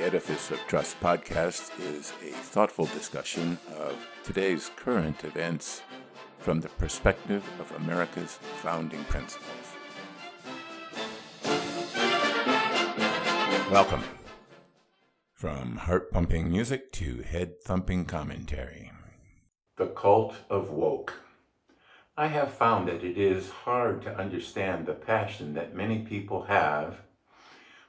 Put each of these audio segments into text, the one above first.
Edifice of Trust podcast is a thoughtful discussion of today's current events from the perspective of America's founding principles. Welcome. From heart-pumping music to head-thumping commentary. The cult of woke. I have found that it is hard to understand the passion that many people have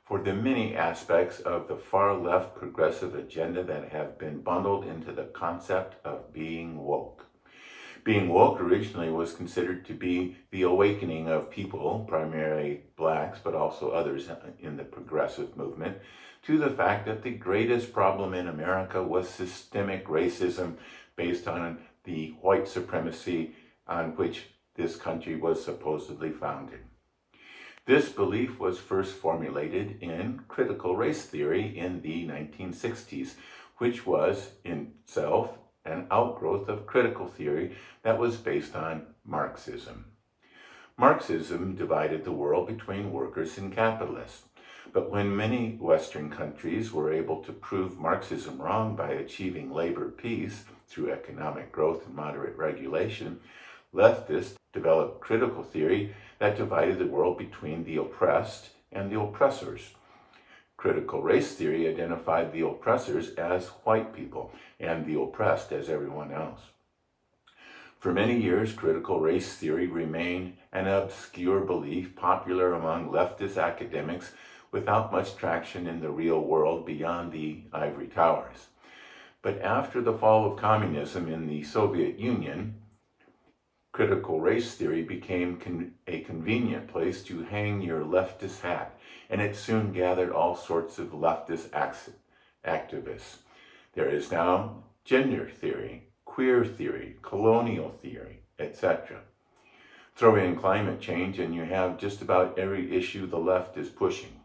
for the many aspects of the far-left progressive agenda that have been bundled into the concept of being woke. Being woke originally was considered to be the awakening of people, primarily blacks, but also others in the progressive movement, to the fact that the greatest problem in America was systemic racism based on the white supremacy on which this country was supposedly founded. This belief was first formulated in critical race theory in the 1960s, which was in itself an outgrowth of critical theory that was based on Marxism. Marxism divided the world between workers and capitalists, but when many Western countries were able to prove Marxism wrong by achieving labor peace through economic growth and moderate regulation, leftists developed critical theory that divided the world between the oppressed and the oppressors. Critical race theory identified the oppressors as white people and the oppressed as everyone else. For many years, critical race theory remained an obscure belief popular among leftist academics without much traction in the real world beyond the ivory towers. But after the fall of communism in the Soviet Union, critical race theory became a convenient place to hang your leftist hat, and it soon gathered all sorts of leftist activists. There is now gender theory, queer theory, colonial theory, etc. Throw in climate change and you have just about every issue the left is pushing.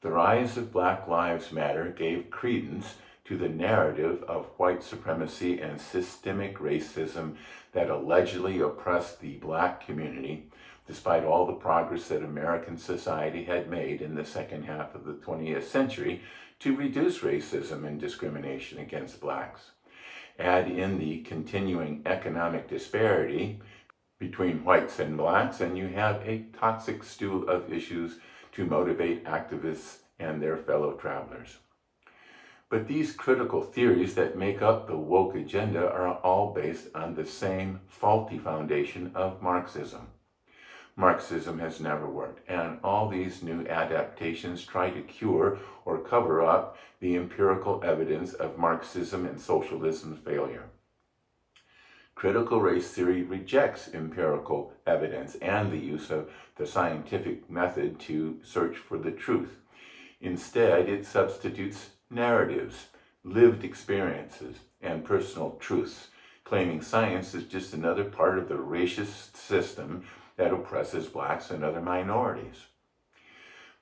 The rise of Black Lives Matter gave credence to the narrative of white supremacy and systemic racism that allegedly oppressed the black community, despite all the progress that American society had made in the second half of the 20th century to reduce racism and discrimination against blacks. Add in the continuing economic disparity between whites and blacks, and you have a toxic stew of issues to motivate activists and their fellow travelers. But these critical theories that make up the woke agenda are all based on the same faulty foundation of Marxism. Marxism has never worked, and all these new adaptations try to cure or cover up the empirical evidence of Marxism and socialism's failure. Critical race theory rejects empirical evidence and the use of the scientific method to search for the truth. Instead, it substitutes narratives, lived experiences, and personal truths, claiming science is just another part of the racist system that oppresses blacks and other minorities.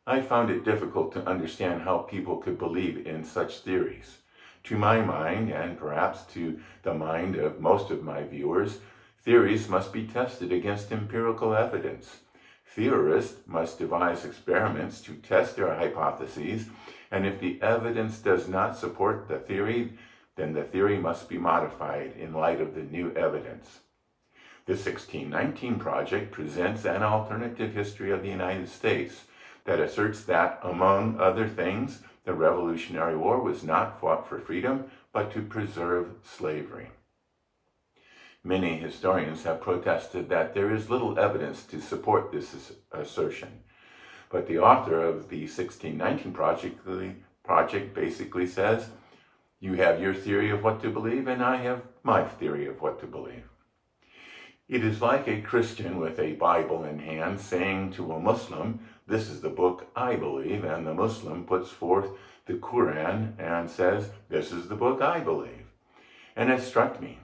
I found it difficult to understand how people could believe in such theories. To my mind, and perhaps to the mind of most of my viewers, theories must be tested against empirical evidence. Theorists must devise experiments to test their hypotheses, and if the evidence does not support the theory, then the theory must be modified in light of the new evidence. The 1619 Project presents an alternative history of the United States that asserts that, among other things, the Revolutionary War was not fought for freedom, but to preserve slavery. Many historians have protested that there is little evidence to support this assertion. But the author of the 1619 project basically says, you have your theory of what to believe, and I have my theory of what to believe. It is like a Christian with a Bible in hand saying to a Muslim, this is the book I believe, and the Muslim puts forth the Quran and says, this is the book I believe. And it struck me.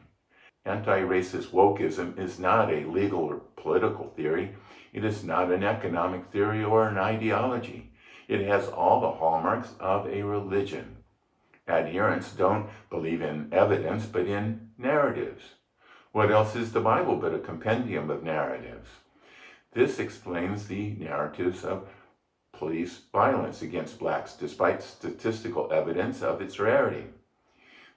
Anti-racist wokeism is not a legal or political theory. It is not an economic theory or an ideology. It has all the hallmarks of a religion. Adherents don't believe in evidence, but in narratives. What else is the Bible but a compendium of narratives? This explains the narratives of police violence against blacks despite statistical evidence of its rarity.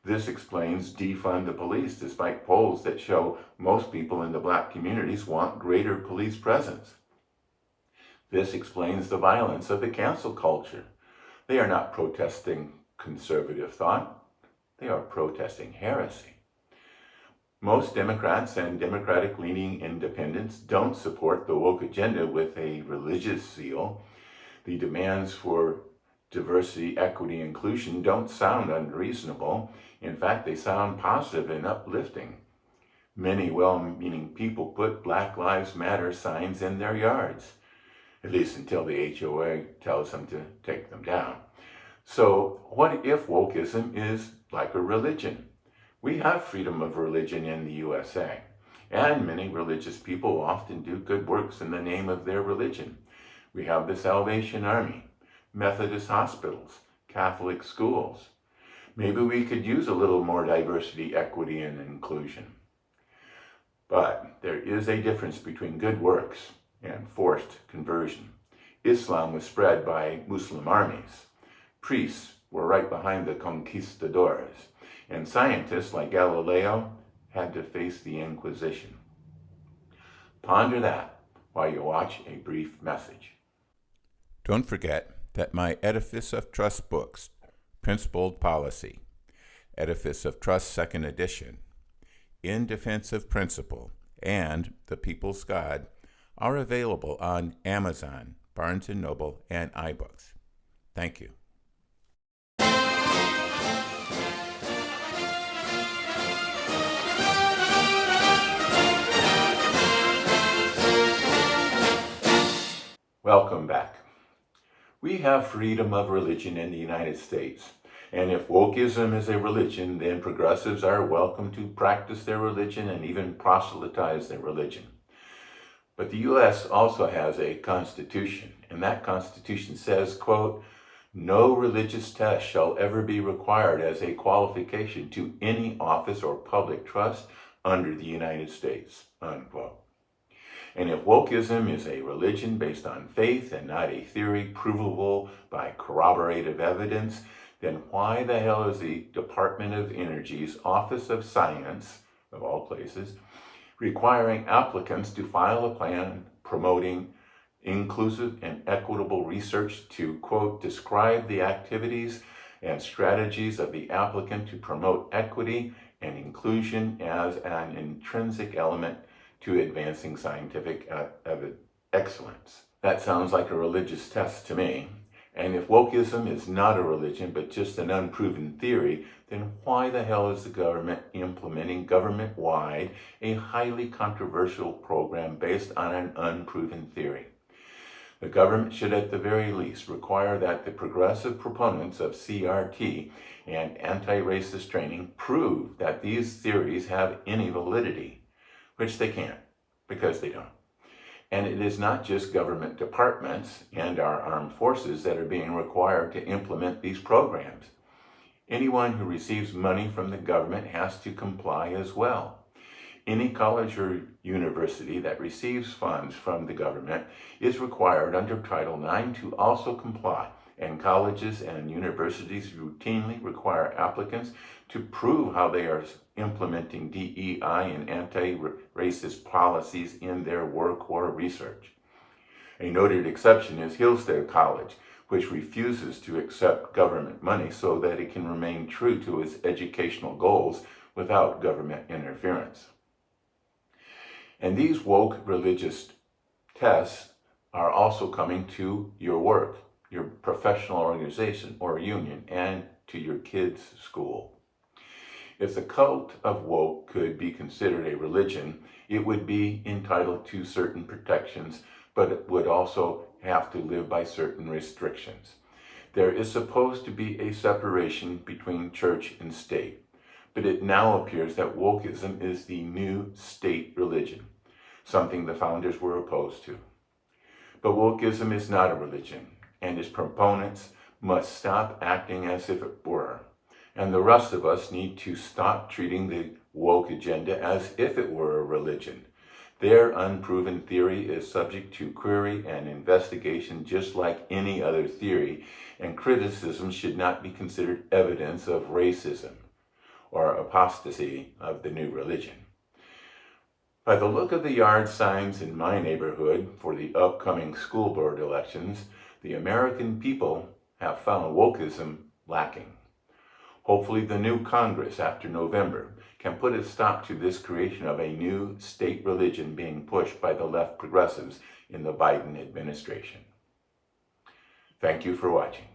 This explains defund the police despite polls that show most people in the black communities want greater police presence. This explains the violence of the cancel culture. They are not protesting conservative thought. They are protesting heresy. Most Democrats and Democratic-leaning independents don't support the woke agenda with a religious zeal. The demands for diversity, equity, inclusion don't sound unreasonable. In fact, they sound positive and uplifting. Many well-meaning people put Black Lives Matter signs in their yards, at least until the HOA tells them to take them down. So what if wokeism is like a religion? We have freedom of religion in the USA, and many religious people often do good works in the name of their religion. We have the Salvation Army, Methodist hospitals, Catholic schools. Maybe we could use a little more diversity, equity, and inclusion. But there is a difference between good works and forced conversion. Islam was spread by Muslim armies. Priests were right behind the conquistadors. And scientists like Galileo had to face the Inquisition. Ponder that while you watch a brief message. Don't forget that my Edifice of Trust books, Principled Policy, Edifice of Trust 2nd edition, In Defense of Principle, and The People's God are available on Amazon, Barnes & Noble, and iBooks. Thank you. Welcome back. We have freedom of religion in the United States, and if wokeism is a religion, then progressives are welcome to practice their religion and even proselytize their religion. But the U.S. also has a constitution, and that constitution says, quote, "No religious test shall ever be required as a qualification to any office or public trust under the United States," unquote. And if wokeism is a religion based on faith and not a theory provable by corroborative evidence, then why the hell is the Department of Energy's Office of Science, of all places, requiring applicants to file a plan promoting inclusive and equitable research to, quote, "describe the activities and strategies of the applicant to promote equity and inclusion as an intrinsic element to advancing scientific excellence"? That sounds like a religious test to me. And if wokeism is not a religion but just an unproven theory, then why the hell is the government implementing government-wide a highly controversial program based on an unproven theory? The government should at the very least require that the progressive proponents of CRT and anti-racist training prove that these theories have any validity, which they can't, because they don't. And it is not just government departments and our armed forces that are being required to implement these programs. Anyone who receives money from the government has to comply as well. Any college or university that receives funds from the government is required under Title IX to also comply, and colleges and universities routinely require applicants to prove how they are implementing DEI and anti-racist policies in their work or research. A noted exception is Hillsdale College, which refuses to accept government money so that it can remain true to its educational goals without government interference. And these woke religious tests are also coming to your work, your professional organization or union, and to your kids' school. If the cult of woke could be considered a religion, it would be entitled to certain protections, but it would also have to live by certain restrictions. There is supposed to be a separation between church and state, but it now appears that wokeism is the new state religion, something the founders were opposed to. But wokeism is not a religion, and its proponents must stop acting as if it were. And the rest of us need to stop treating the woke agenda as if it were a religion. Their unproven theory is subject to query and investigation just like any other theory, and criticism should not be considered evidence of racism or apostasy of the new religion. By the look of the yard signs in my neighborhood for the upcoming school board elections, the American people have found wokeism lacking. Hopefully the new Congress after November can put a stop to this creation of a new state religion being pushed by the left progressives in the Biden administration. Thank you for watching.